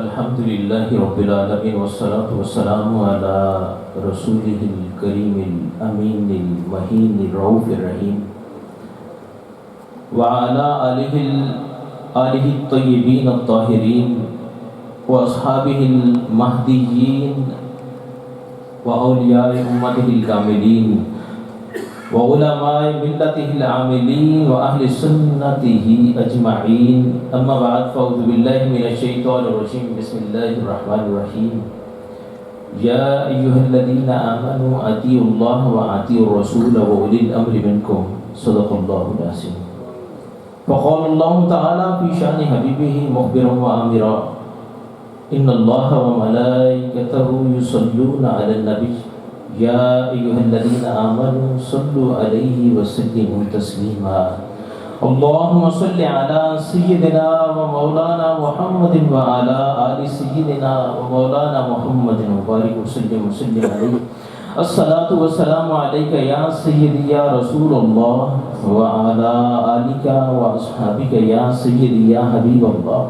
अल्हम्दुलिल्लाहि रब्बिल आलमीन वस्सलातु वस्सलामु अला रसूलिहिल करीमिल अमीनिल महीनिर रऊफिर रहीम व अला आलिहि तय्यिबीन अत्ताहिरीन व अस्हाबिहिल महदिय्यीन व औलियाए उम्मतिहिल कामिलीन व उलमाए मिल्लतिहिल आमिलीन व अहले सुन्नतिही अजमाईन अम्मा बाद फ़अऊज़ु बिल्लाहि मिनश शैतानिर रजीम बिस्मिल्लाहिर रहमानिर रहीम या अय्युहल्लज़ीना आमनू अतीउल्लाह व अतीउर रसूल व उलिल अम्रि मिनकुम सदक़ल्लाहुल अज़ीम फ़क़ालल्लाहु तआला फ़ी शानि हबीबिही मुख़बिरन व आमिरा इन्नल्लाहा व मलाइकतहु युसल्लूना अलन नबी या अय्युहल्लज़ीना आमनू सल्लु अलैहि व सल्लिमू तस्लीमा अल्लाहुम्मा सल्लि अला सय्यिदिना व मौलाना मुहम्मदिन व अला आलि सय्यिदिना व मौलाना मुहम्मदिन व बारिक वसल्लिम अलैहि अस्सलातु वस्सलामु अलैका या सय्यिदी या रसूलल्लाह व अला आलिका व अस्हाबिका या सय्यिदी या हबीबल्लाह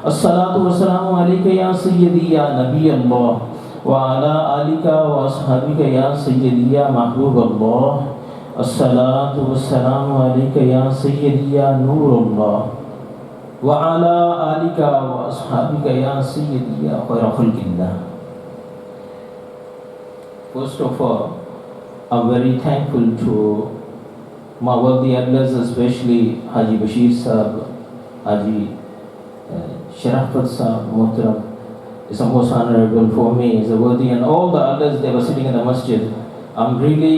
अस्सलातु वस्सलामु अलैका या सय्यदी या नबी अल्लाह व अला आलिका व अस्हाबिका या सय्यदी या महबूब अल्लाह अस्सलातु वस्सलामु अलैका या सय्यदी या नूर अल्लाह व अला आलिका व अस्हाबिका या सय्यदी या खैर खल्क़िल्लाह। First of all, I'm very thankful to my worthy elders, especially Haji Bashir Sahab, Haji Shareef Sahab, Muhtaram. It's a most honorable for me, it's a worthy, and all the others, they were sitting in the masjid. I'm really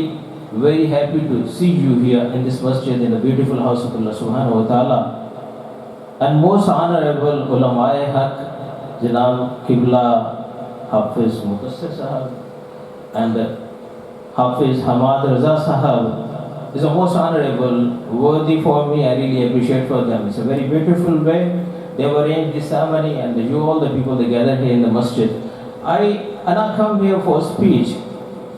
very happy to see you here in this masjid, in the beautiful house of Allah subhanahu wa ta'ala. And most honorable ulama-e haq, Janab Qibla Hafiz Mudassir Sahab and Hafiz Hamad Raza Sahab is a most honorable, worthy for me. I really appreciate for them. It's a very beautiful way they were arranged this ceremony, and you all the people they gathered here in the masjid. I come here for speech.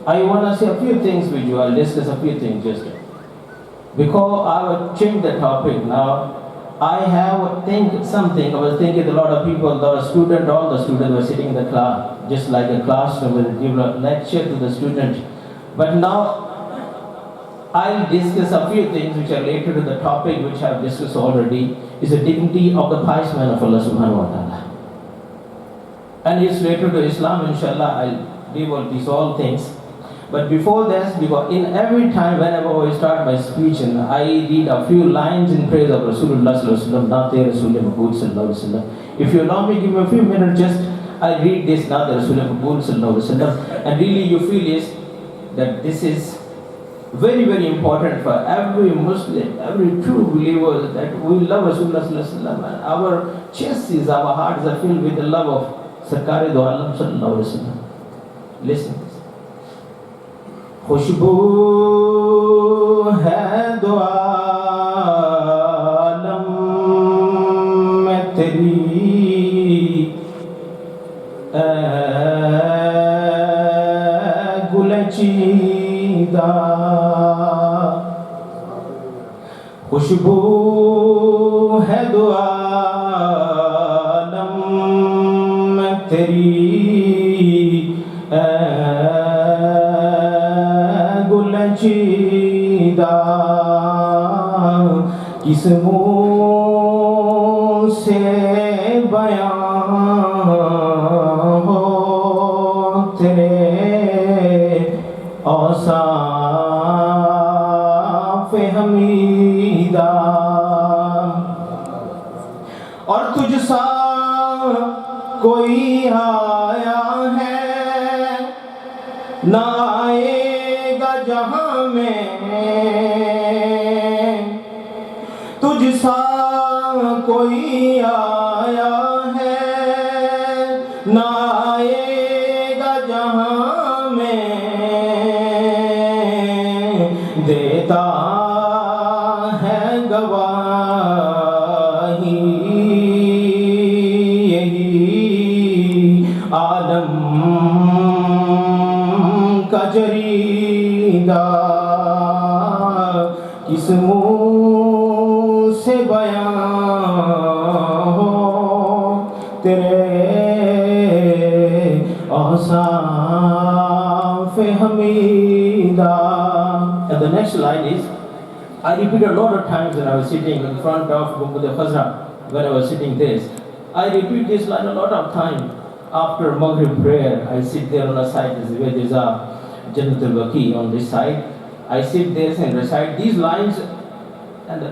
I want to say a few things with you. I'll discuss a few things just because I will change the topic now. I have something. I was thinking a lot of people, a lot of students, all the students were sitting in the class, just like a classroom will give a lecture to the student. But now I'll discuss a few things which are related to the topic which I have discussed already. Is the dignity of the pious man of Allah subhanahu wa ta'ala. And it's related to Islam, inshallah. I'll deal with these all things. But before this, because in every time whenever I start my speech and I read a few lines in praise of Rasulullah sallallahu alaihi wasallam, Naate Rasulullah Maqbool sallallahu alaihi wasallam. If you allow me, give me a few minutes, just I read this Naate Rasulullah Maqbool sallallahu alaihi wasallam, and really you feel is that this is very, very important for every Muslim, every true believer, that we love Rasulullah sallallahu alaihi wasallam, and our chests, our hearts are filled with the love of Sarkar-e-do Alam sallallahu alaihi wasallam. Listen. खुशबू है दो आलम में तेरी गुलचीदा खुशबू है दो आलम में तेरी गुलचीदा किस मुँह से बयां हो तेरे औसाफ हमीदा और तुझ सा कोई आया है ना आएगा जहां में तुझ सा कोई आया है ना आएगा जहां में देता है गवाही यही आलम का जरीदा किस मुँह से बयां hamida. And the next line is, I repeated a lot of times when I was sitting in front of Gumbud Khazra, when I was sitting this. I repeat this line a lot of time. After Maghrib prayer, I sit there on the side where there's a Jannatul Baqi on this side. I sit there and recite these lines, and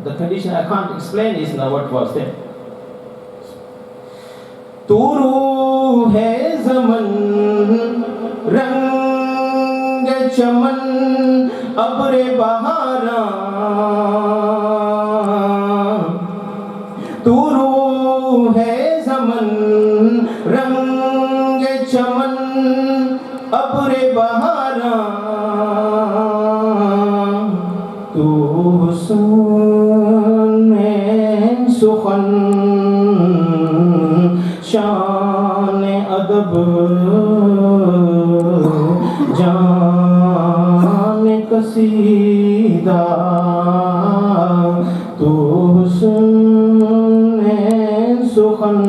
the condition I can't explain is now what was there. Turu hai zaman rang chaman abre bahara. Turu hai zaman rang chaman abre bahara. Tu husn sukhan शान अदब जान कसीदा तो हुस्न सुखन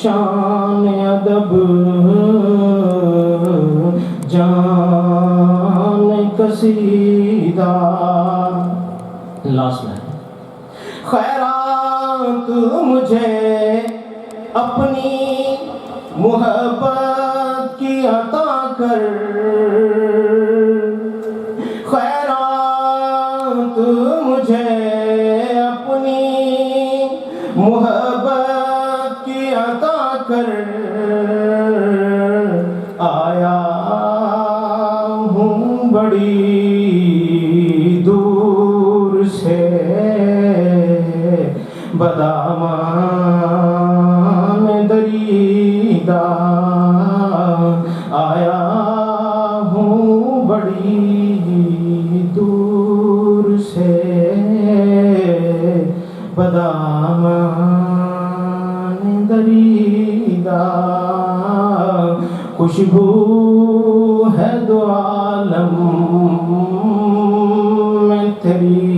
शान अदब जान कसीदा. Last line. खैरात मुझे अपनी मोहब्बत की अता कर. खैरात मुझे अपनी मोहब्बत की अता कर. आया हूँ बड़ी दूर से बदामान दरीदा. आया हूँ बड़ी दूर से बदामान दरीदा. खुशबू है दो आलम में तेरी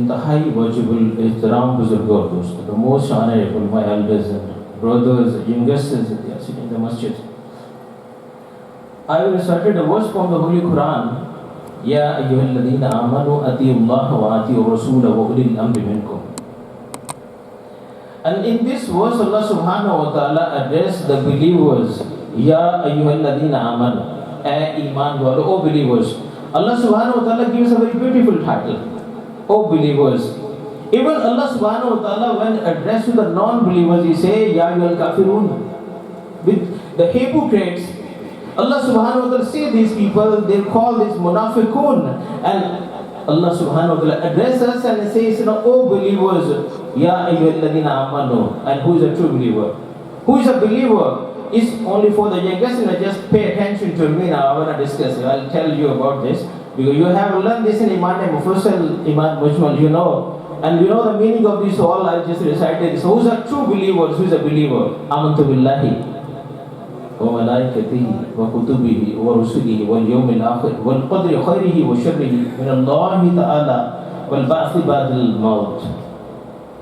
इंतहाई वाजिबुल एहतराम बुजुर्गों दोस्तों, the most honorable my elders and brothers, youngsters that are sitting in the masjid. I will recite a verse from the Holy Quran. Ya ayyuhalladhina amanu atiullaha wa atiur rasulahu wa ulil amri minkum. And in this verse Allah subhanahu wa ta'ala addressed the believers. Ya ayyuhalladhina amanu, iman walo, O believers. Allah subhanahu wa ta'ala gives a very beautiful title, O believers. Even Allah subhanahu wa ta'ala, when addressed to the non-believers, He say, Ya ayyuhal kafirun. With the hypocrites, Allah subhanahu wa ta'ala say these people, they call this munafiqun. And Allah subhanahu wa ta'ala addresses us and says, O believers, Ya ayyuhalladhina amanu. And who is a true believer? Who is a believer? Is only for the youngest, and just pay attention to me now. I want to discuss it. I'll tell you about this, because you have learned this in Iman Mufassal, Iman Mujmal, you know. And you know the meaning of this all. I just recited. So who's a true believer? Who is a believer? Amantu billahi wa malaikatihi wa kutubihi wa rusulihi wal yawmil akhir wal qadri khairihi wa sharrihi min Allah ta'ala wal ba'thi ba'dal maut.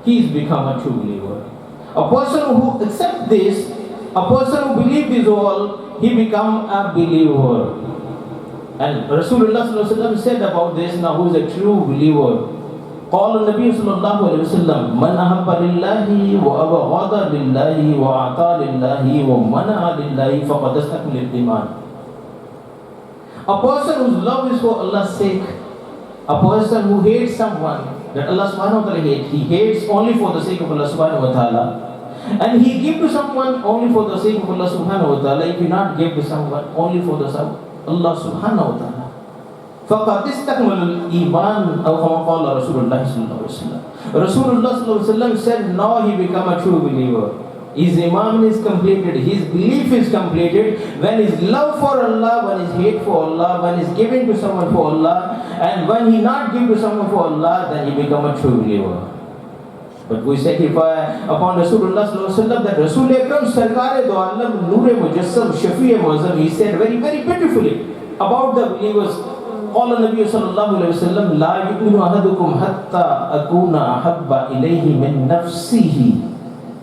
He has become a true believer. A person who accepts this, a person who believes this all, he become a believer. And Rasulullah sallallahu alaihi wasallam said about this, now who is a true believer? قال النبي صلى الله عليه وسلم من أحب لله وأبغض لله وأعطى لله ومنع لله فقد استكمل الإيمان. A person whose love is for Allah's sake, a person who hates someone that Allah subhanahu wa ta'ala hates, he hates only for the sake of Allah subhanahu wa ta'ala, and he give to someone only for the sake of Allah subhanahu wa ta'ala. If he not give to someone only for the sake of Allah subhanahu wa ta'ala, فَقَدْ اسْتَكْمَلَ الْإِيمَانُ أَوْ كَمَا قَالَ رَسُولُ اللَّهِ صَلَّى اللَّهُ عَلَيْهِ وسلم. Rasulullah sallallahu alaihi wasallam said, now he become a true believer. His iman is completed, his belief is completed when his love for Allah, when his hate for Allah, when he's giving to someone for Allah, and when he not give to someone for Allah, then he become a true believer. But we sacrifice upon Rasulullah sallallahu alaihi wasallam that Rasul Akram Sarkar-e do Alam Noor-e Mujassam Shafi-e Muazzam, he said very, very beautifully about the believers. قال النبي صلى الله عليه وسلم لا يؤمن أحدكم حتى أكون أحب إليه من نفسه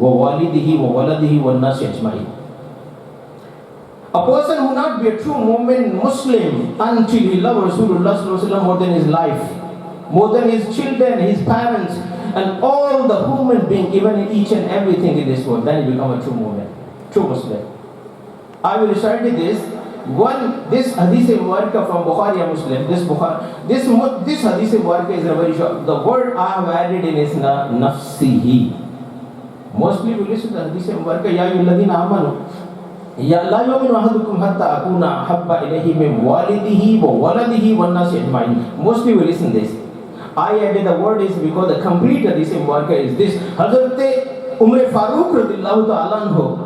ووالده وولده والناس أجمعين. A person who not be a true mu'min Muslim until he love Rasulullah sallallahu alaihi wasallam more than his life, more than his children, his parents, and all the human being, even each and everything in this world, then he become a true mu'min, true Muslim. I will recite this. This hadith mubarakah from Bukhari and Muslim. This hadith mubarakah is a very short. The word I have added in is nafsihi. Mostly we listen to the hadith mubarakah. Ya ayyuhalladhina amanu. Ya la yu'minu ahadukum hatta akuna habba ilayhi min walidihi wa waladihi wan nasi ajma'in. Mostly we listen this. I added the word is because the complete hadith mubarakah is this. Hazrat Umar Farooq radhiyallahu ta'ala anhu,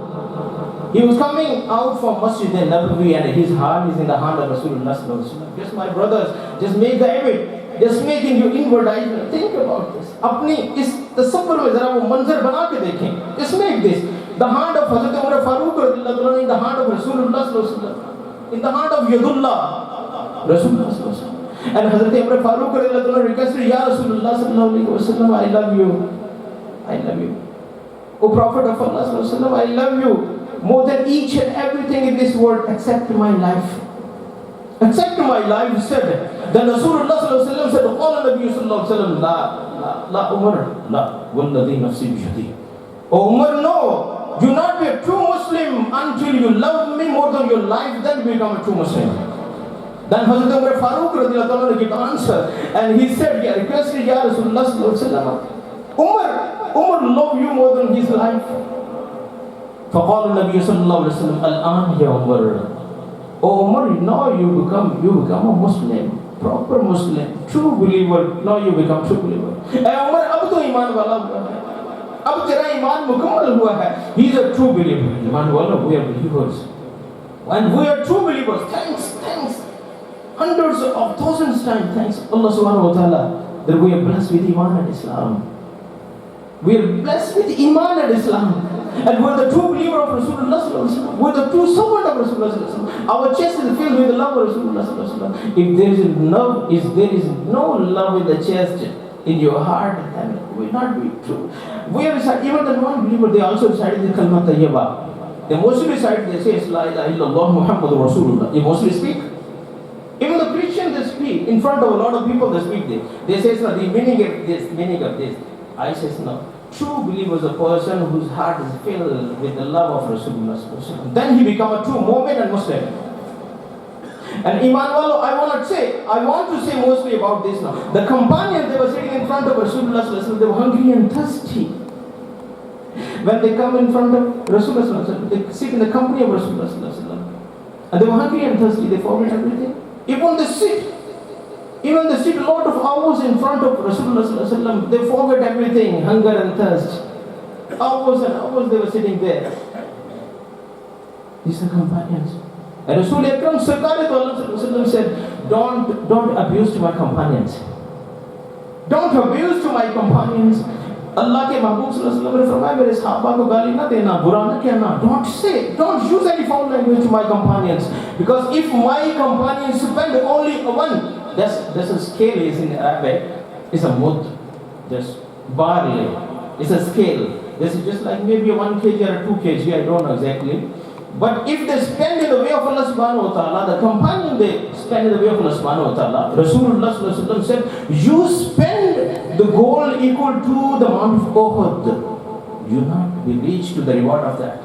he was coming out from Masjid al-Nabawi and his heart is in the hand of Rasulullah sallallahu alaihi wasallam. Just my brothers, just make the habit, just making your inward eye. Think about this. अपनी इस तसव्वुर में जरा वो मंजर बना के देखें. Just make this. The hand of Hazrat Umar Farooq radhiyallahu anhu in the hand of Rasulullah sallallahu alaihi wasallam, in the hand of Yadullah Rasulullah sallallahu alaihi wasallam. And Hazrat Umar Farooq radhiyallahu anhu requested, Ya Rasulullah sallallahu alaihi wasallam, I love you. I love you. O Prophet of Allah sallallahu alaihi wasallam, I love you more than each and everything in this world except my life. Except my life, said. Then Rasulullah sallallahu alaihi wasallam said, Qala Nabi sallallahu alaihi wasallam, La Umar, la, walladhi nafsi biyadi. Oh Umar, no. Do not be a true Muslim until you love me more than your life, then you become a true Muslim. Then Hazrat Umar Farooq radhiyallahu anhu gave answer, and he said, he requested, Ya Rasulullah sallallahu alaihi wasallam, Umar love you more than his life. فقال النبي صلى الله عليه وسلم الآن يا عمر. Oh Umar, now you become a Muslim, proper Muslim, true believer. Now you become true believer. Hey Umar, अब तो ईमान वाला हुआ है. अब तेरा ईमान मुकम्मल हुआ है. He is a true believer. ईमान वाला, we are believers. And we are true believers. Thanks. Hundreds of thousands times thanks Allah subhanahu wa ta'ala that we are blessed with Iman and Islam. We are blessed with Iman and Islam. And we're the true believer of Rasulullah sallallahu alaihi wasallam. We're the true servant of Rasulullah sallallahu alaihi wasallam. Our chest is filled with the love of Rasulullah sallallahu alaihi wasallam. If there is no love in the chest, in your heart, then it will not be true. We are even the non-believer, they also recited the kalma tayyibah. They mostly recite, they say, La ilaha illallah Muhammadur Rasulullah. They mostly speak. Even the Christians, they speak. In front of a lot of people, they speak this. They say, the meaning of this. I say, no. True believer is a person whose heart is filled with the love of Rasulullah. Then he becomes a true mu'min and Muslim. And Iman Walo, I want to say mostly about this now. The companions, they were sitting in front of Rasulullah, they were hungry and thirsty. When they come in front of Rasulullah, they sit in the company of Rasulullah, and they were hungry and thirsty, they forget everything. Even they sit a lot of hours in front of Rasulullah, they forget everything, hunger and thirst. Hours and hours they were sitting there. These are companions. And Rasul Akram said, don't abuse to my companions. Don't abuse to my companions. Allah ke Mahbub sallallahu alaihi wasallam ne farmaya, mere sahaba ko gali na dena, bura na kehna. Don't use any foul language to my companions. Because if my companions spend only one, there's a scale is in Arabic, it's a mud, just barley, it's a scale. This is just like maybe a 1 kg or a 2 kg, I don't know exactly. But if they spend in the way of Allah subhanahu wa ta'ala, the companion they spend in the way of Allah subhanahu wa ta'ala, Rasulullah sallallahu alaihi wasallam said, you spend the gold equal to the amount of Uhud. You not be reached to the reward of that.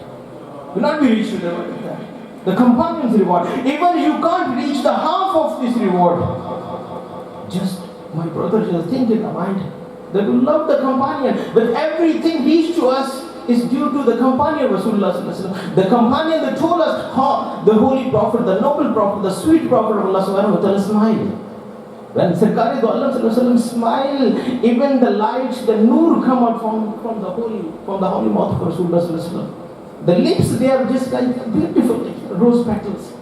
You not be reached to the reward of that. The companion's reward. Even you can't reach the half of this reward. Just, my brother, just think in the mind that we love the companion, but everything reached to us is due to the companion of Rasulullah sallallahu alaihi wasallam. The companion that told us how the holy prophet, the noble prophet, the sweet prophet of Allah subhanahu wa ta'ala smiled. When Sarkari do Allah sallallahu alaihi wasallam smile, even the lights, the noor come out from the holy mouth of Rasulullah sallallahu alaihi wasallam. The lips, they are just like beautiful rose petals.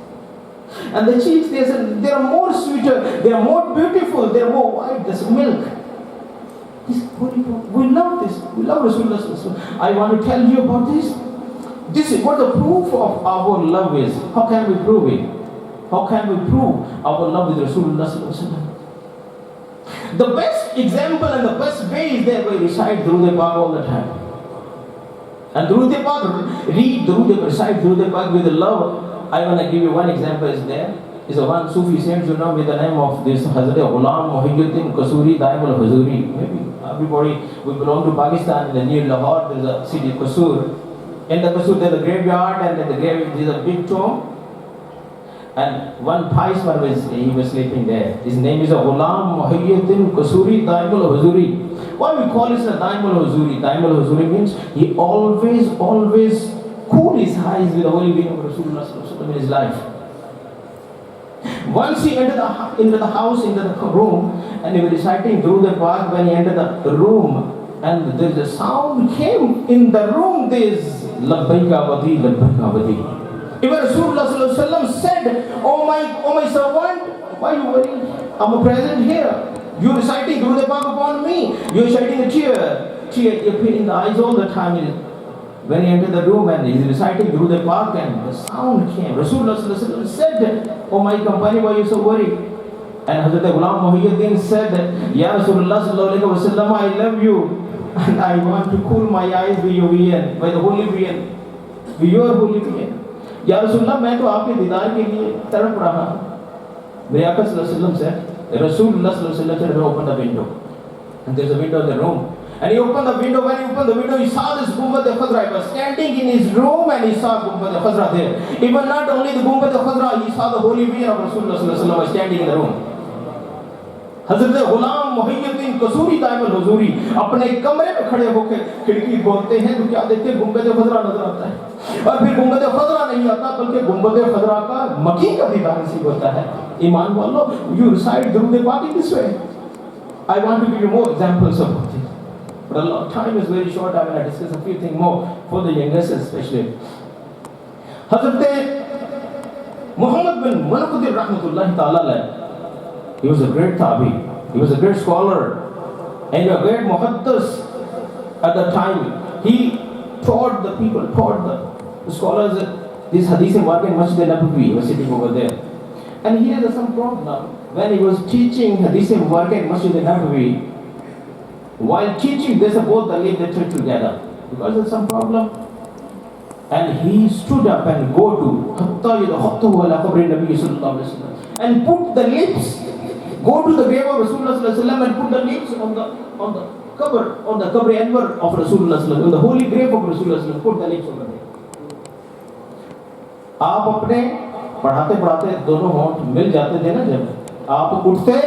And the cheeks, they are more sweeter, they are more beautiful, they are more white, there's milk. This holy prophet, we love this. We love Rasulullah. I want to tell you about this. This is what the proof of our love is. How can we prove it? How can we prove our love with Rasulullah sallallahu alaihi wasallam? The best example and the best way is that we recite Durud Pak all the time. And Durud Pak, read Durud, recite Durud Pak with love. I want to give you one example is there. Is a one Sufi saint, you know, with the name of this Hazrat Ghulam Muhyiddin Qasuri Daim al-Huzuri. Maybe everybody, we belong to Pakistan, and near Lahore there is a city Qasur. In the Qasur there is a graveyard, and in the graveyard there is a big tomb. And one pious one he was sleeping there. His name is Ghulam Muhyiddin Qasuri Daim al-Huzuri. Why we call it a Daim al-Huzuri? Daim al-Huzuri means he always cool his eyes with the holy being of Rasulullah in his life. Once he entered the house, into the room, and he was reciting Durud Pak. When he entered the room, and there is a sound came in the room, there is Labbaika Abadi, Labbaika Abadi. Even Rasulullah said, oh my servant, why are you worried? I'm present here. You're reciting Durud Pak upon me. You're shedding a tear. Tear appeared in the eyes all the time. When he entered the room and he's reciting Durud Pak, and the sound came. Rasulullah said, oh my companion, why are you so worried? And Hazrat Ghulam Muhyiddin said, Ya Rasulullah sallallahu alaihi wasallam, I love you, and I want to cool my eyes by your being, by the holy being, by your holy being. Ya Rasulullah, मैं तो आपके दीदार के लिए तड़प रहा हूँ. मेरे आका sallallahu alaihi wasallam said, Rasulullah sallallahu alaihi wasallam said, open the window. And there's a window in the room. And he opened the window. When he opened the window, he saw this Gumbad al-Khadra. He was standing in his room and he saw Gumbad al-Khadra there. Even not only the Gumbad al-Khadra, he saw the holy being of Rasulullah sallallahu alaihi wasallam standing in the room. Hazrat Ghulam Muhyiddin Qasuri Daim al-Huzuri अपने कमरे में खड़े होकर खिड़की खोलते हैं तो क्या देखते हैं गुंबद खजरा नजर आता है और फिर गुंबद खजरा नहीं आता बल्कि गुंबद खजरा का मकी का दीदार नसीब होता है. ईमान वालों, you recite Durud Pak in this way. I want to give you more examples of it. But a time is very short. I will discuss a few things more for the youngest especially. Hazrat Muhammad bin Munqadir rahmatullahi ta'ala, he was a great tabi, he was a great scholar and a great muhaddis at the time. He taught the people, taught the scholars this hadith and work in Masjid al-Nabawi. He was sitting over there. And he had some problem. When he was teaching hadith and work in Masjid al-Nabawi, while teaching, they both the leave the two together because there's some problem. And he stood up and go to and put the lips, go to the grave of Rasulullah and put the lips on the cover, on the qabr anwar of Rasulullah, on the holy grave of Rasulullah, put the lips over there. आप अपने पढ़ाते पढ़ाते दोनों होंठ मिल जाते थे ना, जब आप उठते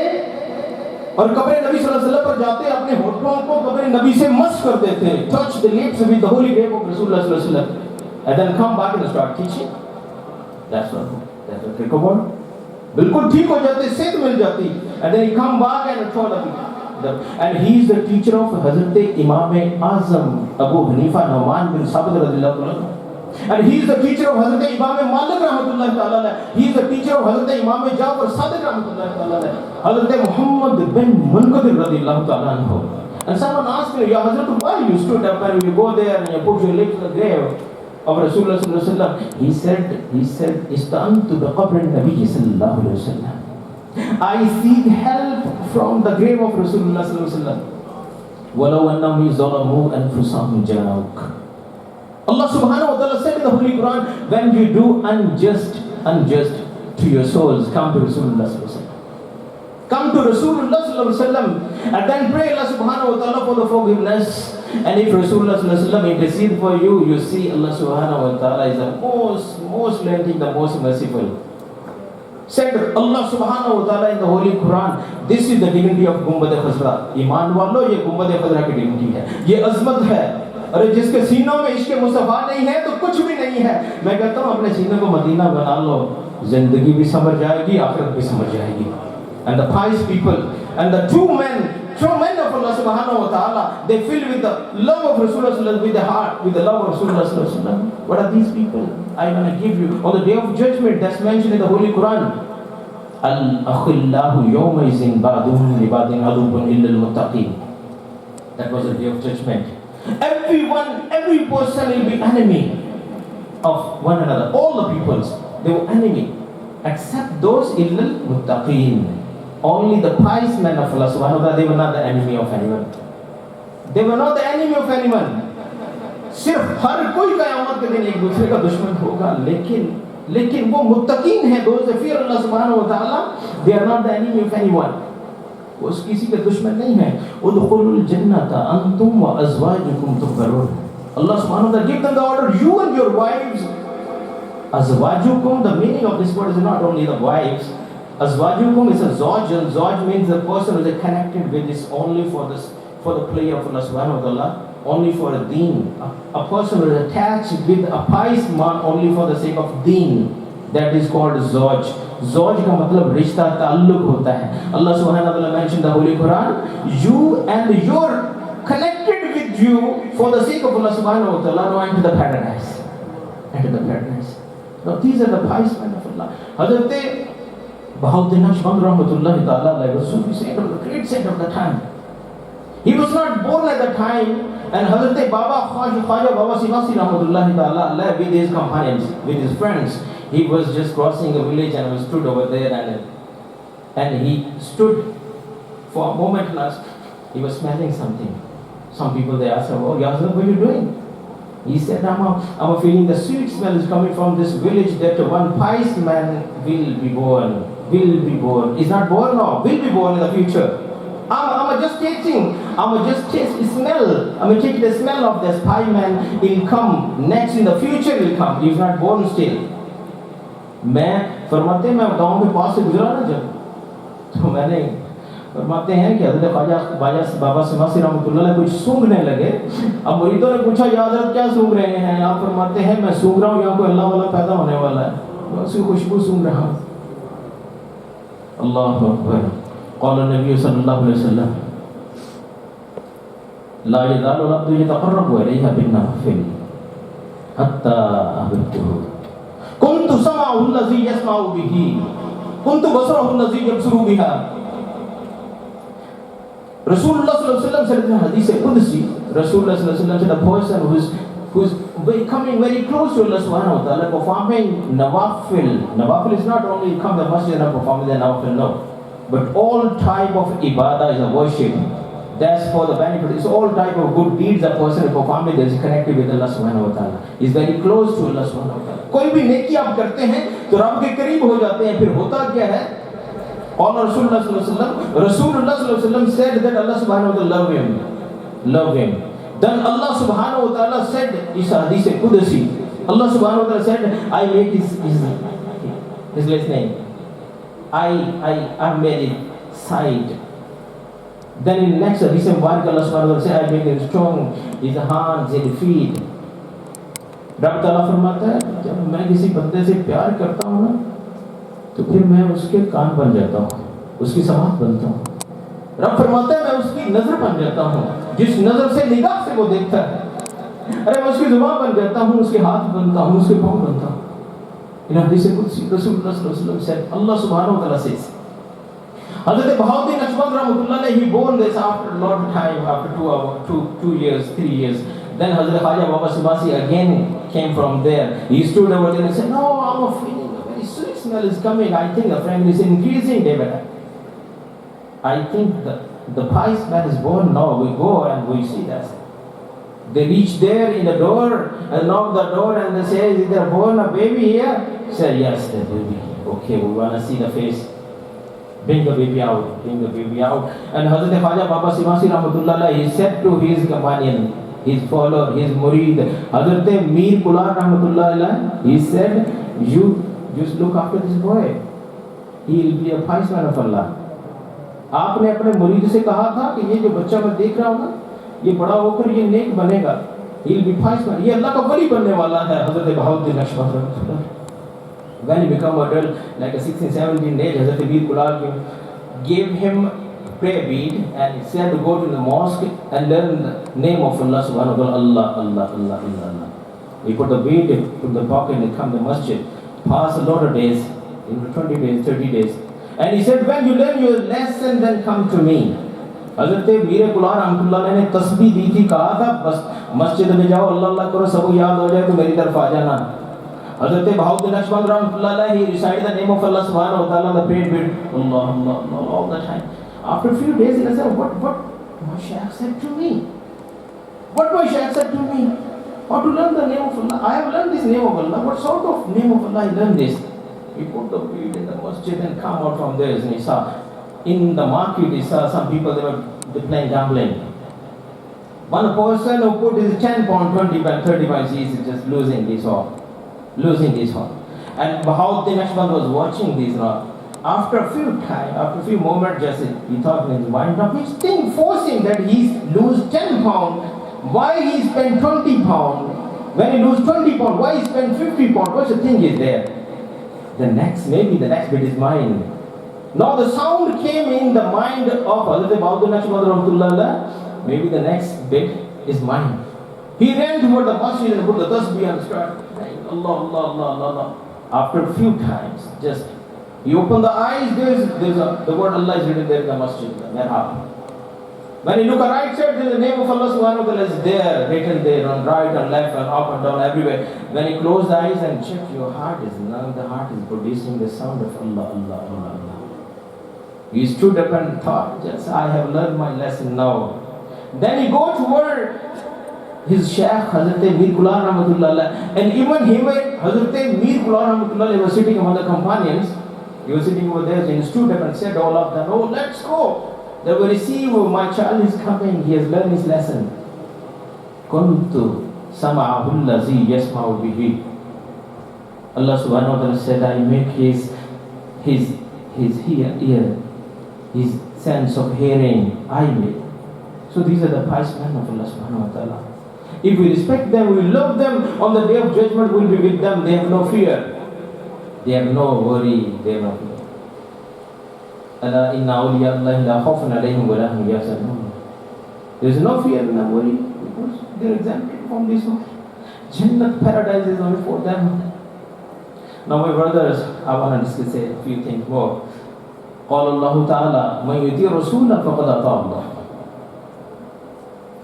और कब्र नबी सल्लल्लाहु अलैहि वसल्लम पर जाते अपने होठों को कब्र नबी से मस करते थे, touch the lips with the holy grave of Rasulullah sallallahu alaihi wasallam, and then come back and start teaching. That's what recovered. बिल्कुल ठीक हो जाते, सेहत मिल जाती, and then he come back and taught the and he is the teacher of Hazrat Imam Azam Abu Hanifa Nu'man bin Sabit radhiyallahu anhu. And he is the teacher of Hazrat Imam Malik rahmatullahi ta'ala. He is the teacher of Hazrat Imam Jafar Sadiq rahmatullahi ta'ala. Hazrat Muhammad bin Munqadir radhiyallahu ta'ala anhu. And someone asked me, Ya Hazrat, why you stood up and you go there and you put your lips in the grave of Rasulullah sallallahu alaihi wasallam? He said, Istantu bi qabr an-Nabi sallallahu alaihi wasallam. I seek help from the grave of Rasulullah sallallahu alaihi wasallam. Walau annahum zalamu anfusahum ja'uk. Allah subhanahu wa ta'ala said in the Holy Quran, when you do unjust to your souls, come to Rasulullah sallallahu alaihi wasallam. Come to Rasulullah sallallahu alaihi wasallam and then pray Allah subhanahu wa ta'ala for the forgiveness. And if Rasulullah sallallahu alaihi wasallam intercede for you, you see Allah subhanahu wa ta'ala is the most lenient, the most merciful. Said Allah subhanahu wa ta'ala in the Holy Quran, this is the dignity of Gumbad Khazra. Iman walo, ye Gumbad Khazra ki dignity hai, ye azmat hai. अरे जिसके सीनों में इश्क़ मुस्तफ़ा नहीं है तो कुछ भी नहीं है. मैं कहता हूँ अपने सीने को मदीना बना लो, जिंदगी भी समझ जाएगी, आखिरत भी समझ जाएगी. And the pious people and the true men of Allah subhanahu wa ta'ala, they fill with the love of Rasulullah, with the heart, with the love of Rasulullah. What are these people? I want to give you on the day of judgment, that's mentioned in the Holy Quran. Al-akhillahu yawma izin ba'duhum li ba'din adubun illa al-muttaqin. That was the day of judgment. Every person will be enemy of one another. All the peoples, they were enemy. except those illal muttaqeen. Only the pious men of Allah subhanahu wa ta'ala, they were not the enemy of anyone. They were not the enemy of anyone. सिर्फ हर कोई क़यामत के दिन एक दूसरे का दुश्मन होगा, लेकिन वो मुत्तकीन है, those that fear Allah subhanahu wa ta'ala, they are not the enemy of anyone. वो किसी के दुश्मन नहीं है. उदखुलुल जन्नता अंतुम व अज़वाजुकुम तुहबरून. Allah subhanahu wa ta'ala give them the order, you and your wives. Azwajukum, the meaning of this word is not only the wives. Azwajukum is a zoj, and zoj means the person who is connected with this only for the play of Allah subhanahu wa ta'ala, only for a deen. A person who is attached with a pious man only for the sake of deen, that is called zoj. Zoj का मतलब रिश्ता ताल्लुक होता है. Allah subhanahu wa ta'ala mentioned the Holy Quran, you and your connected with you for the sake of Allah subhanahu wa ta'ala, no, enter the paradise. Enter the paradise. Now these are the pious men of Allah. Hazrat Bahauddin Naqshband rahmatullahi ta'ala alayhi was Sufi saint of the great saint of the time. He was not born at the time, and Hazrat Khwaja Baba Sivasi rahmatullahi ta'ala alayhi with his companions, with his friends, he was just crossing a village and stood over there, and he stood for a moment and he was smelling something. Some people they asked him, "Oh, Ya Hazrat, what are you doing?" He said, I'm feeling the sweet smell is coming from this village that one pious man will be born. Is not born now, will be born in the future. I'm just tasting smell. I'm taking the smell of this pious man. He'll come next in the future. Will come. He's not born still. मैं फरमाते मैं गाँव के पास से गुजरा ना जब, तो मैंने फरमाते हैं कि हज़रत ख्वाजा बाबा सिमासी रहमतुल्लाह कुछ सूंघने लगे. अब मुरीदों ने पूछा, या हज़रत क्या सूंघ रहे हैं? आप फरमाते हैं मैं सूंघ रहा हूँ यहाँ कोई अल्लाह वाला पैदा होने वाला है, मैं उसकी खुशबू सूंघ रहा हूँ. अल्लाहु अकबर. क़ाल नबी सल्लल्लाहु अलैहि वसल्लम, ला यज़ालु अब्दु यतक़र्रबु इलैया बिन्नवाफ़िल हत्ता अहबब्तुहु. कुन्तु समाअहु अल्लज़ी यस्मअु बिही, कुन्तु बसरहु अल्लज़ी यबसरु बिहा. Rasulullah sallallahu alaihi wasallam said in the hadith Qudsi, Rasulullah sallallahu alaihi wasallam said a person who's coming very close to Allah subhanahu wa ta'ala, performing nawafil. Nawafil is not only come to the masjid and performing the nawafil, no, but all type of ibadah is a worship. That's for the benefit. It's all type of good deeds a person is performing that is connected with Allah subhanahu wa ta'ala. Is very close to Allah subhanahu wa ta'ala. कोई भी नेकी आप करते हैं तो रब के करीब हो जाते हैं. फिर होता क्या है? और Rasulullah sallallahu alaihi wasallam said that Allah subhanahu wa ta'ala love him. Then Allah subhanahu wa ta'ala said, is hadith Qudsi, Allah subhanahu wa ta'ala said, I make his last name. I made it side. Then in next hadith Allah subhanahu wa ta'ala said, I make it strong, his hands, his feet. रब ताला फरमाता है, जब मैं किसी बंदे से प्यार करता हूँ ना, तो फिर मैं उसके कान बन जाता हूँ, उसकी समात बनता हूँ. रब फरमाता है मैं उसकी नजर बन जाता हूँ, जिस नजर से निगाह से वो देखता है. अरे मैं उसकी जुबान बन जाता हूँ, उसके हाथ बनता हूँ, उसके पाँव बनता हूँ. इन हदीस कुदसी रसूलुल्लाह सल्लल्लाहु अलैहि वसल्लम said, Allah subhanahu wa ta'ala says. Hazrat Bahauddin Naqshband rahmatullah he born this after a lot of time, after 2 years, 3 years. Then Hazrat Khwaja Baba Subasi again came from there. He stood over there and said, no, I'm feeling a very sweet smell is coming. I think the family is increasing day by day. I think the pious man is born now. We go and we see that. They reach there in the door and knock the door and they say, is there born a baby here? Say, yes, the baby. Okay, we want to see the face. Bring the baby out. And Hazrat Khwaja Baba Simasi Rahmatullah, he said to his companion, his follower, his murid, Hazrat Mir Kular Rahmatullah, he said, you just look after this boy. He will be a pious man of Allah. आपने अपने मुरीद से कहा था कि ये जो बच्चा मैं देख रहा हूँ ना, ये बड़ा होकर ये नेक बनेगा. He will be pious man. ये अल्लाह का वली बनने वाला है. Hazrat Bahauddin Naqshband Rahmatullah. When he became adult, like a 16, 17 age, Hazrat Mir Kular gave him prayer bead and said to go to the mosque and learn the name of Allah subhanahu wa ta'ala. Allah. He put the bead in the pocket and come to the masjid. Pass a lot of days, 20 days, 30 days. And he said, when you learn your lesson, then come to me. Hazrat Mir Kular Rahmatullah ने तस्बीह दी थी, कहा था बस मस्जिद में जाओ अल्लाह अल्लाह करो, सबको याद हो जाए तो मेरी तरफ आ जाना. Hazrat Bahauddin Naqshband Rahmatullah, he recited the name of Allah subhanahu wa ta'ala on the prayer bed, Allah, Allah, Allah, all the time. After a few days, he said, what my Shaykh said to me? What my Shaykh said to me? How to learn the name of Allah? I have learned this name of Allah. What sort of name of Allah I learned this? He put the bead in the masjid and come out from there, and he saw in the market, he saw some people, they were playing gambling. One person who put his 10 pound, 20 pound, 30 pounds, he is just losing this all. And Bahauddin Naqshband was watching this now. After a few moments, just he thought in his mind, now which thing forcing that he lose 10 pound, why he spend 20 pound? When he lose 20 pound, why he spend 50 pound? What's the thing is there? Maybe the next bit is mine. Now the sound came in the mind of Hazrat Bahauddin Naqshband Rahmatullah. Maybe the next bit is mine. He ran toward the masjid and put the tasbih and started saying Allah, Allah, Allah, Allah, Allah. After a few times, just he opened the eyes, the word Allah is written there in the masjid, the mihrab. When he look at right side, the name of Allah subhanahu wa ta'ala is there, written there, on right and left and up and down, everywhere. When he closed the eyes and checked, your heart is now, the heart is producing the sound of Allah, Allah, Allah, Allah. He stood up and thought, just I have learned my lesson now. Then he go toward his Shaykh, Hazrat Mir Ghulam Rahmatullah, and even him, Hazrat Mir Ghulam Rahmatullah, he was sitting among the companions. He was sitting over there, and he stood up and said all of them, oh, let's go. They will receive, my child is coming, he has learned his lesson. Kuntu sama'ahu allazi yasma'u bihi. Allah subhanahu wa ta'ala said, I make his ear, his sense of hearing, I make. So these are the pious men of Allah subhanahu wa ta'ala. If we respect them, we love them, on the day of judgment we'll be with them. They have no fear. They have no worry. They have no fear. Ala inna awliya Allahi la khawfun alayhim wa lahum yahzanun. There is no fear and no worry because they are exempted from this world. Jannat, paradise is only for them. Now my brothers, I want to discuss a few things more. قال الله تعالى من يطيع الرسول فقد أطاع الله.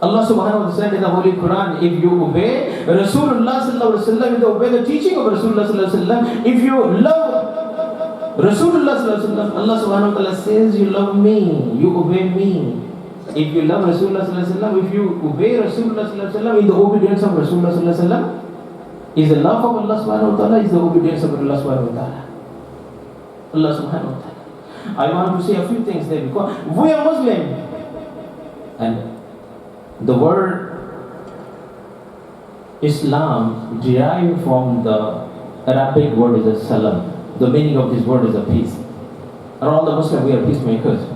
Allah subhanahu wa ta'ala said in the Holy Quran, if you obey Rasulullah sallallahu alaihi wasallam, if you obey the teaching of Rasulullah sallallahu alaihi wasallam, if you love Rasulullah sallallahu alaihi wasallam, Allah subhanahu wa ta'ala says you love me, you obey me. If you love Rasulullah sallallahu alaihi wasallam, if you obey Rasulullah sallallahu alaihi wasallam in the obedience of Rasulullah sallallahu alaihi wasallam, is the love of Allah subhanahu wa ta'ala, is the obedience of Allah subhanahu wa ta'ala. Allah subhanahu wa ta'ala. I want to say a few things there because we are Muslim, and the word Islam derived from the Arabic word is a salam. The meaning of this word is a peace. And all the Muslims, we are peacemakers.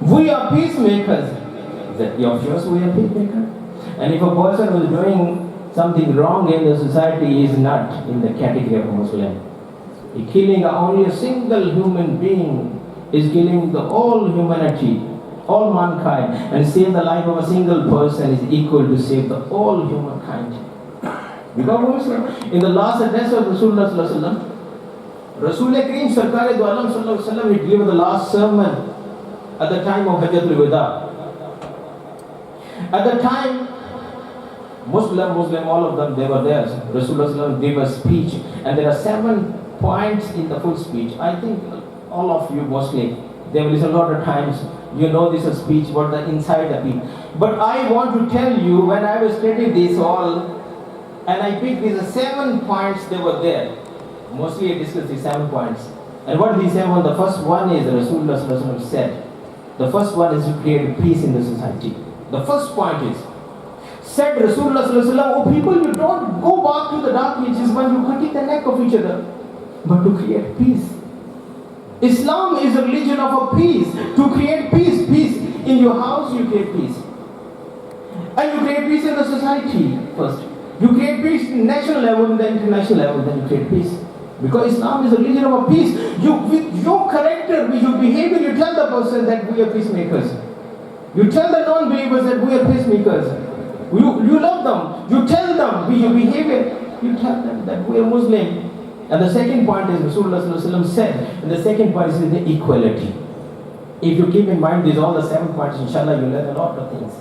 We are peacemakers. Is that of yours we are peacemakers? And if a person who is doing something wrong in the society is not in the category of a Muslim. Killing only a single human being is killing the whole humanity, all mankind, and save the life of a single person is equal to save the whole humankind. Because in the last address of Rasulullah sallallahu alaihi wasallam, Rasul Kareem Sarkar do Alam sallallahu alaihi wasallam, he delivered the last sermon at the time of Hajjatul Wada. At the time, Muslim, all of them, they were there. Rasulullah sallallahu alaihi wasallam gave a speech, and there are 7 points in the full speech. I think all of you mostly, they will listen a lot of times. You know this is speech, what the inside the speech. But I want to tell you, when I was studying this all, and I picked these 7 points, they were there. Mostly I discussed these 7 points. And what he said, the first one is Rasulullah sallallahu alaihi wasallam said. The first one is to create peace in the society. The first point is, said Rasulullah sallallahu alaihi wasallam, oh people, you don't go back to the dark ages when you cutting the neck of each other, but to create peace. Islam is a religion of a peace. To create peace. Peace in your house, you create peace. And you create peace in the society first. You create peace in national level, and the international level, then you create peace. Because Islam is a religion of a peace. You, with your character, with your behavior, you tell the person that we are peacemakers. You tell the non-believers that we are peacemakers. You love them. You tell them with your behavior. You tell them that we are Muslim. And the second point is Rasulullah sallallahu alaihi wasallam said, and the second point is the equality. If you keep in mind these all the 7 points, inshallah you'll learn a lot of things.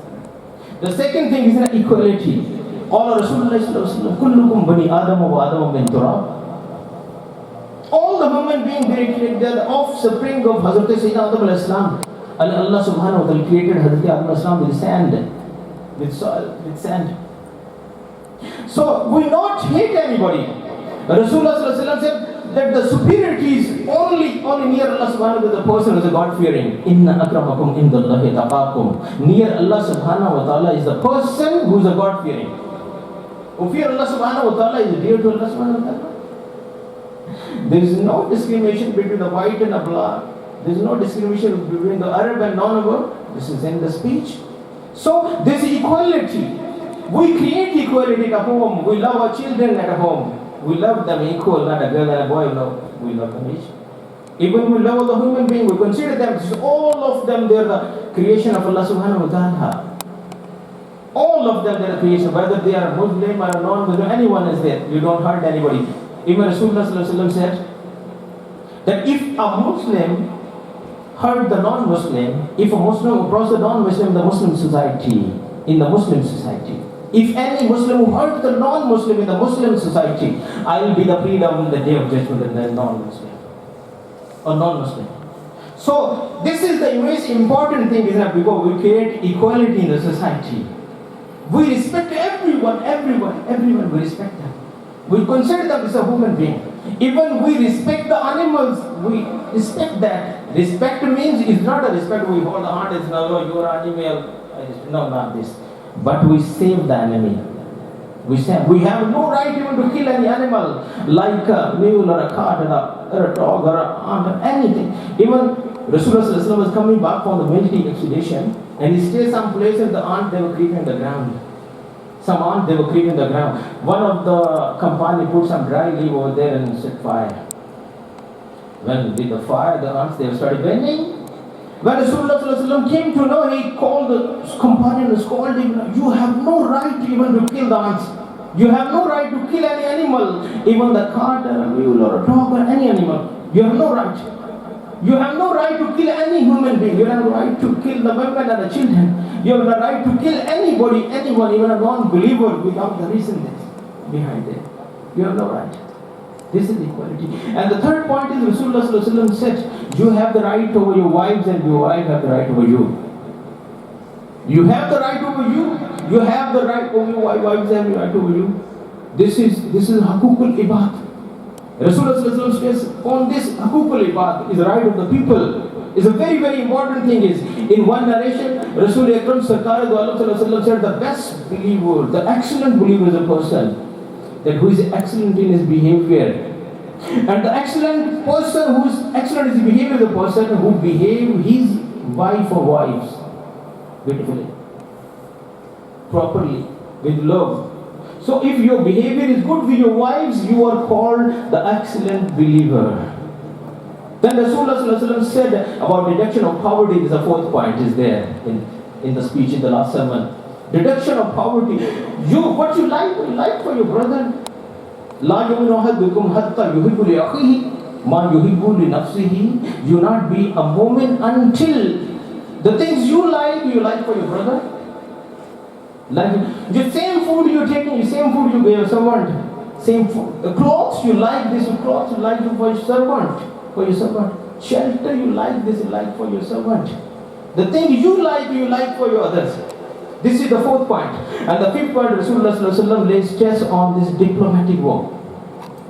The second thing is the equality. All Rasulullah kullukum bani Adam wa Adam min turab. All the human beings, they are the offspring of Hazrat Sayyidina Adam al-Islam. Allah subhanahu wa ta'ala created Hazrat Adam al-Islam with sand, with soil, with sand. So we not hate anybody. Rasulullah said that the superiority is only near Allah subhanahu wa ta'ala, the person who is God-fearing. Inna akramakum indallahi taqakum. Near Allah subhanahu wa ta'ala is the person who is a God-fearing. Who fear Allah subhanahu wa ta'ala is dear to Allah subhanahu wa ta'ala. There is no discrimination between the white and the black. There is no discrimination between the Arab and non-Arab. This is in the speech. So there is equality. We create equality at home. We love our children at home. We love them equal, not a girl and a boy. No, we love them each. Even we love the human being, we consider them, all of them, they are the creation of Allah subhanahu wa ta'ala. All of them, they are creation, whether they are Muslim or non-Muslim, anyone is there. You don't hurt anybody. Even Rasulullah said that if a Muslim hurt the non-Muslim, if a Muslim oppresses the non-Muslim in the Muslim society, if any Muslim who hurt the non-Muslim in the Muslim society, I will be the freedom in the day of judgment in the non-Muslim or non-Muslim. So this is the most important thing, isn't it? Because we create equality in the society. We respect everyone, we respect them. We consider them as a human being. Even we respect the animals, we respect that. Respect means it's not a respect we hold the heart, it's no, you're an animal. No, not this. But we save the enemy. We have no right even to kill any animal, like a mule or a cat or a dog or a ant or anything. Even Rasulullah was coming back from the military expedition, and he stayed some place and the ant, they were creeping the ground. Some ant, they were creeping the ground. One of the company put some dry leaf over there and set fire. When with the fire, the ants, they started burning. When Rasulullah came to know, he called the companion and scolded him, you have no right even to kill the ants. You have no right to kill any animal, even the cat or a mule or a dog or any animal. You have no right. You have no right to kill any human being. You have no right to kill the women and the children. You have no right to kill anybody, anyone, even a non-believer without the reason behind it. You have no right. This is equality. And the third point is Rasulullah said, you have the right over your wives and your wife have the right over you. You have the right over you. You have the right over your wives and the right over you. This is Hakukul Ibad. Rasulullah says, on this Hakukul Ibad is the right of the people. It's a very, very important thing. Is in one narration, Rasul Akram Sarkar said the best believer, the excellent believer is a person that who is excellent in his behavior. And the excellent person who is excellent in his behavior is the person who behaves his wife or wives beautifully, properly, with love. So if your behavior is good with your wives, you are called the excellent believer. Then Rasulullah said about reduction of poverty, is the fourth point is there in the speech in the last sermon. Reduction of poverty. What you like for your brother. لا يؤمن أحدكم حتى يحب لأخيه ما يحب لنفسه. You not be a moment until the things you like for your brother. Like the same food you're taking, the same food you give your servant. Same food. The clothes you like this, clothes you like for your servant. For your servant. Shelter you like this, you like for your servant. The things you like for your others. This is the fourth point. And the fifth point, Rasulullah lays stress on this diplomatic work.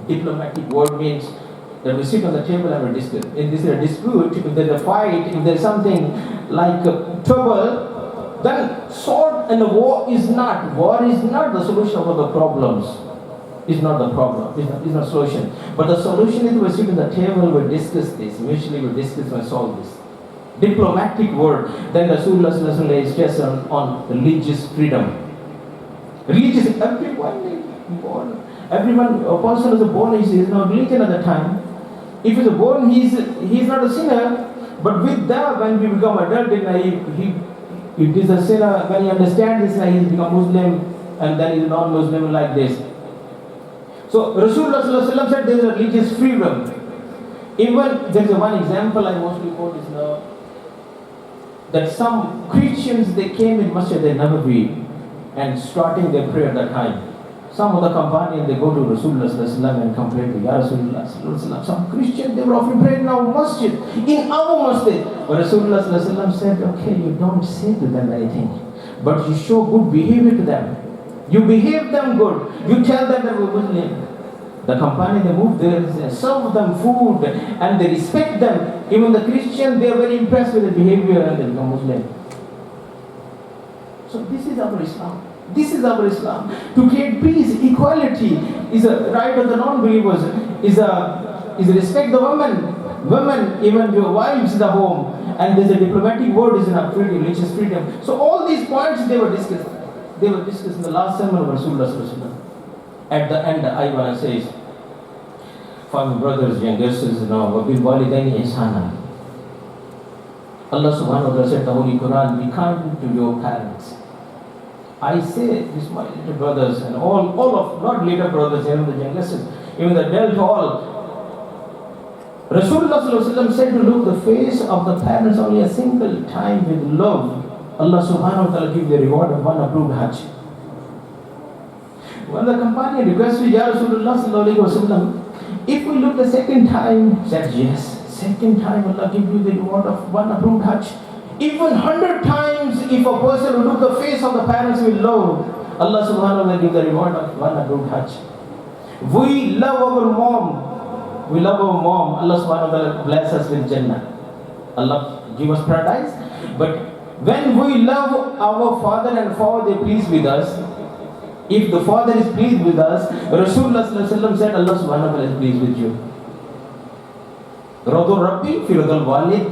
Diplomatic word means that we sit on the table and we discuss. If there is a dispute, if there is a fight, if there is something like trouble, then sword and war is not the solution of the problems. It's not the problem. It's not solution. But the solution is we sit on the table, we discuss this. Usually we discuss and solve this. Diplomatic word. Then Rasulullah lays stress on religious freedom. Religious, everyone, a person is born, he is not religion at the time. If he is born, he is not a sinner. But with that, when we become adult, he is a sinner. When he understands this, he becomes Muslim, and then he is non-Muslim like this. So Rasulullah said there is a religious freedom. Even there is one example I mostly quote is that some Christians, they came in Masjid al-Nabawi and starting their prayer at that time. Some of the companions, they go to Rasulullah sallallahu alaihi wasallam and complain to Ya Rasulullah sallallahu alaihi wasallam. Some Christians, they were offering prayer in our masjid, in our masjid. But Rasulullah sallallahu alaihi wasallam said, okay, you don't say to them anything, but you show good behavior to them. You behave them good. You tell them that we're Muslim. The company, they move there, they serve them food, and they respect them. Even the Christian, they are very impressed with the behavior and they become Muslim. So this is our Islam. This is our Islam. To create peace, equality is a right of the non-believers. Is a respect the women. Women, even your wives in the home. And there's a diplomatic word is enough, freedom, religious freedom. So all these points they were discussed. They were discussed in the last sermon of Rasulullah sallallahu alaihi wasallam. At the end, I want to say, for my brothers, young sisters, وَبِالْوَالِدَيْنِ إِحْسَانًا. Allah subhanahu wa ta'ala said in the Holy Quran, be kind to your parents. I say this, my little brothers and all of, not little brothers, even the youngest, even the adult, all. Rasulullah sallallahu alaihi wasallam said to look the face of the parents only a single time with love. Allah subhanahu wa ta'ala give the reward of one approved Hajj. When the companion requested Ya Rasulullah sallallahu alaihi wasallam, if we look the second time, said yes. Second time Allah give you the reward of one approved Hajj. Even 100 times, if a person will look the face of the parents with love, Allah subhanahu wa ta'ala give the reward of one approved Hajj. We love our mom. We love our mom. Allah subhanahu wa ta'ala bless us with Jannah. Allah give us paradise. But when we love our father and father, they please with us. If the father is pleased with us, Rasulullah sallallahu alaihi wasallam said, Allah subhanahu wa ta'ala is pleased with you. Radul Rabbi fi radul walid,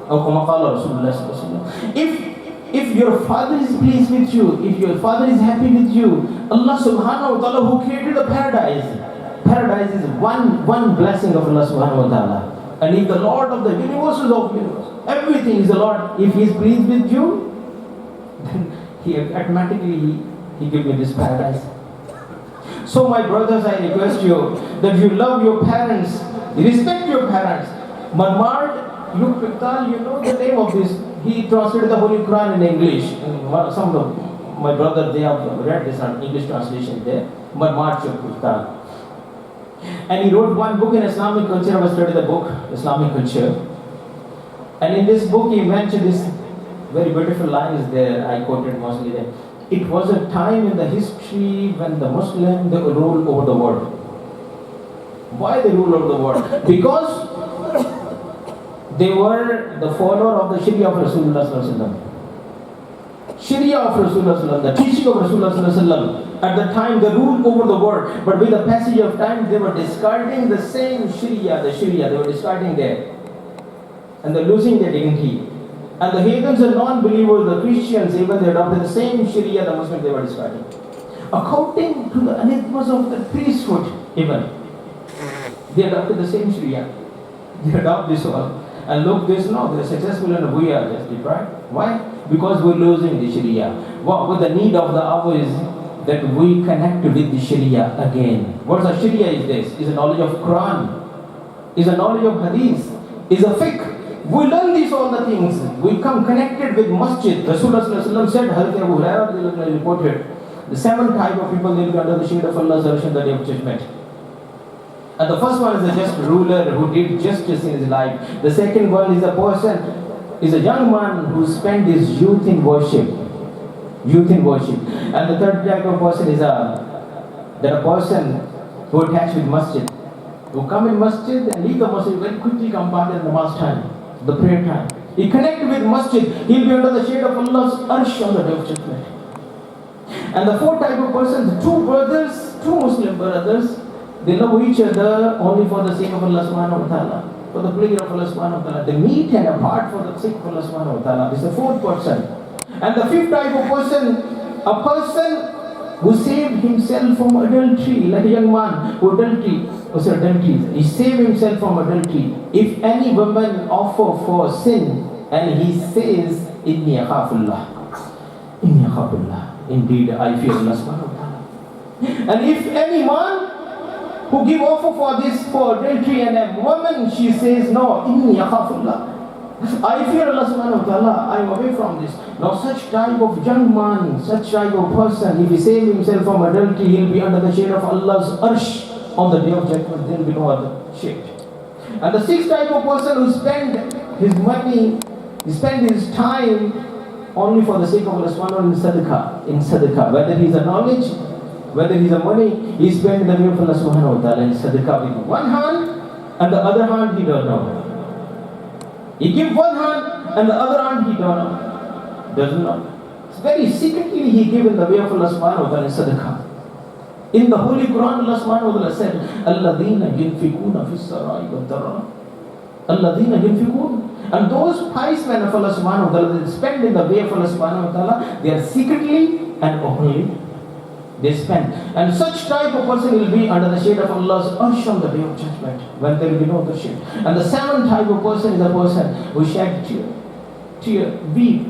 or kama qala Rasulullah sallallahu alaihi wasallam. If your father is pleased with you, if your father is happy with you, Allah subhanahu wa ta'ala who created the paradise is one blessing of Allah subhanahu wa ta'ala. And if the Lord of the universes of universe, everything is the Lord, if He is pleased with you, then He automatically He give you this paradise. So my brothers, I request you that you love your parents, respect your parents. Marmard, you know the name of this. He translated the Holy Quran in English. And some of my brothers, they have read this English translation there. Marmard Shukrital. And he wrote one book in Islamic culture. I was studying the book, Islamic culture. And in this book, he mentioned this very beautiful lines there. I quoted mostly there. It was a time in the history when the Muslims, they ruled over the world. Why they ruled over the world? Because they were the follower of the Sharia of Rasulullah sallallahu alaihi wasallam. Sharia of Rasulullah sallallahu alaihi wasallam, the teaching of Rasulullah sallallahu alaihi wasallam. At the time, they ruled over the world. But with the passage of time, they were discarding the same Sharia, they were discarding that. And they're losing their dignity. And the heathens and non-believers, the Christians, even they adopted the same Sharia the Muslims they were discarding. According to the anathemas of the priesthood, even, they adopted the same Sharia. They adopt this one. And look, they're successful and we are just deprived. Why? Because we're losing the Sharia. What the need of the hour is that we connect with the Sharia again. What the Sharia is this? Is a knowledge of Quran, is a knowledge of Hadith, is a fiqh. We learn these all the things. We come connected with masjid. Rasulullah sallallahu alaihi wasallam said, Hazrat Abu Hurairah reported, the 7 type of people will be under the shade of Allah's arsh on the day of judgment. And the first one is a just ruler who did justice in his life. The second one is a person, is a young man who spent his youth in worship. And the third type of person is a person who attached with masjid, who come in masjid and leave the masjid very quickly, come back in the namaz time, the prayer time. He connected with masjid, he'll be under the shade of Allah's arsh on the day of judgment. And the fourth type of person, 2 brothers, 2 Muslim brothers, they love each other only for the sake of Allah subhanahu wa ta'ala, for the pleasure of Allah subhanahu wa ta'ala. They meet and apart for the sake of Allah subhanahu wa ta'ala. This is the 4th person. And the 5th type of person, a person who saved himself from adultery, like a young man who adultery. He saved himself from adultery. If any woman offer for sin and he says, Inni akhafullah, indeed I fear Allah subhanahu wa ta'ala. And if any man who give offer for adultery and a woman, she says, no, Inni akhafullah, I fear Allah subhanahu wa ta'ala, I am away from this. Now such type of young man, such type of person, if he save himself from adultery, he'll be under the shade of Allah's arsh on the day of judgment. There will be no other shade. And the sixth type of person who spend his money, he spend his time only for the sake of Allah subhanahu wa ta'ala in sadaqah. Whether he's a knowledge, whether he's a money, he spend in the way of Allah subhanahu wa ta'ala in sadaqah with one hand, and the other hand he don't know. He give one hand and the other hand he don't know. Doesn't know. It's very secretly he give in the way of Allah subhanahu wa ta'ala in sadaqah. In the Holy Quran, Allah subhanahu wa ta'ala said, Alladhina yunfikuna fis sarai wa dharra. Alladhina yunfikun. And those pious men of Allah subhanahu wa ta'ala, they spend in the way of Allah subhanahu wa ta'ala, they are secretly and openly they spend. And such type of person will be under the shade of Allah's arsh on the day of judgment, when there will be no other shade. And the seventh type of person is a person who shed tear, weep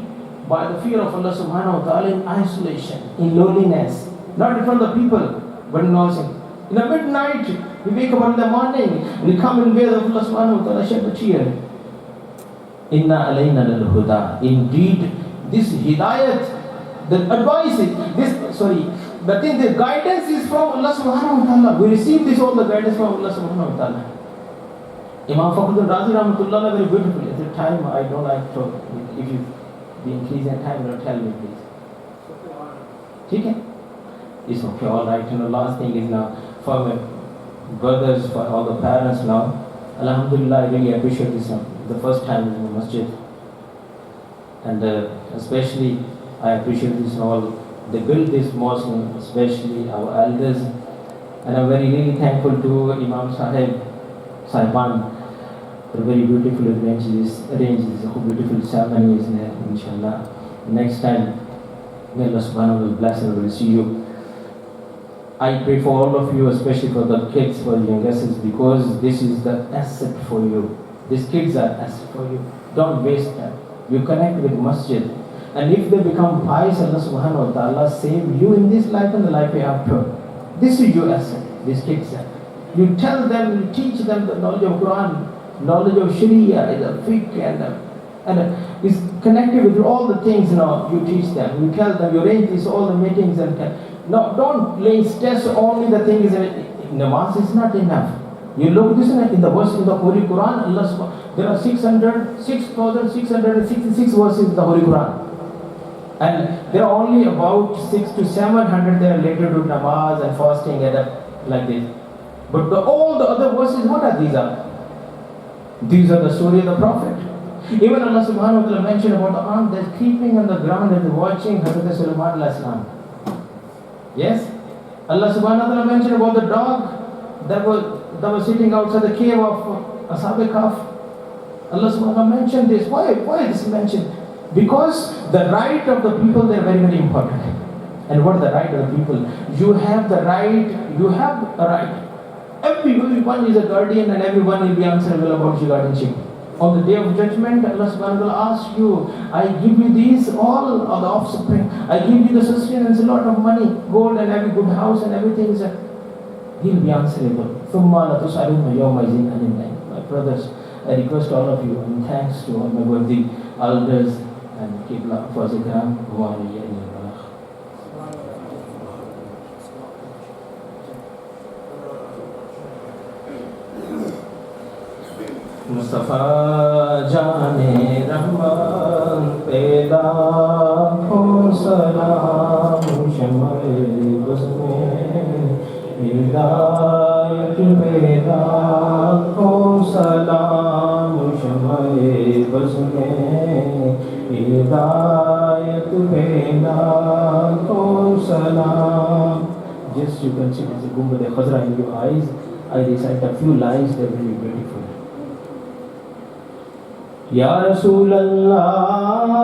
by the fear of Allah subhanahu wa ta'ala in isolation, in loneliness, not in front of the people, but in also. In the midnight, we wake up in the morning, we come in way of Allah subhanahu wa ta'ala, shed a tear. Inna alayna lal huda. Indeed, this hidayat, the advice is, the guidance is from Allah subhanahu wa ta'ala. We receive this all the guidance from Allah subhanahu wa ta'ala. Imam Fakhruddin Razi rahmatullah very beautifully. At the time, I don't like to, if you be increasing time, don't tell me please. Okay? It's okay, alright. And the last thing is now, for my brothers, for all the parents now, Alhamdulillah, I really appreciate this one. The first time in the masjid. And especially, I appreciate this all. They built this mosque, especially our elders. And I'm really thankful to Imam Sahiban for very beautifully arranged this beautiful ceremony, inshallah. Next time, may Allah subhanahu wa ta'ala bless and will see you. I pray for all of you, especially for the kids, for the youngsters, because this is the asset for you. These kids are asset for you. Don't waste them. You connect with masjid. And if they become pious, Allah subhanahu wa ta'ala save you in this life and the life after. This is your asset, these kids. You tell them, you teach them the knowledge of Quran, knowledge of Sharia, the fiqh, and is connected with all the things you teach them. You tell them, you arrange this, all the meetings, and don't lay stress only the thing is namaz is not enough. You look this in the verse in the Holy Quran, there are 6,666 verses in the Holy Quran. And there are only about 600 to 700 that are related to namaz and fasting and like this. But all the other verses, what are these? These are the story of the Prophet. Even Allah subhanahu wa ta'ala mentioned about the ant that's creeping on the ground and watching Hazrat Sulaiman alayhi salam. Yes? Allah subhanahu wa ta'ala mentioned about the dog that was sitting outside the cave of Ashab Kahf. Allah subhanahu wa ta'ala mentioned this. Why this mentioned? Because the right of the people, they are very, very important. And what is the right of the people? You have the right, you have a right. Everyone is a guardian and everyone will be answerable about your guardianship. On the day of judgment, Allah subhanahu wa ta'ala asks you, I give you these, all of the offspring. I give you the sustenance, a lot of money, gold and every good house and everything. He'll be answerable. My brothers, I request all of you, and thanks to all my worthy elders and Qibla for Zikram, Mustafa Jane Rahman Peda Ho Salam Shamay Basme Hidayat Peda Ho Salam Shamay Basme Hidayat Peda Ho Salam. Just you can see the Gumbad Khazra in your eyes. I recite a few lines, they're very beautiful. Ya Rasul Allah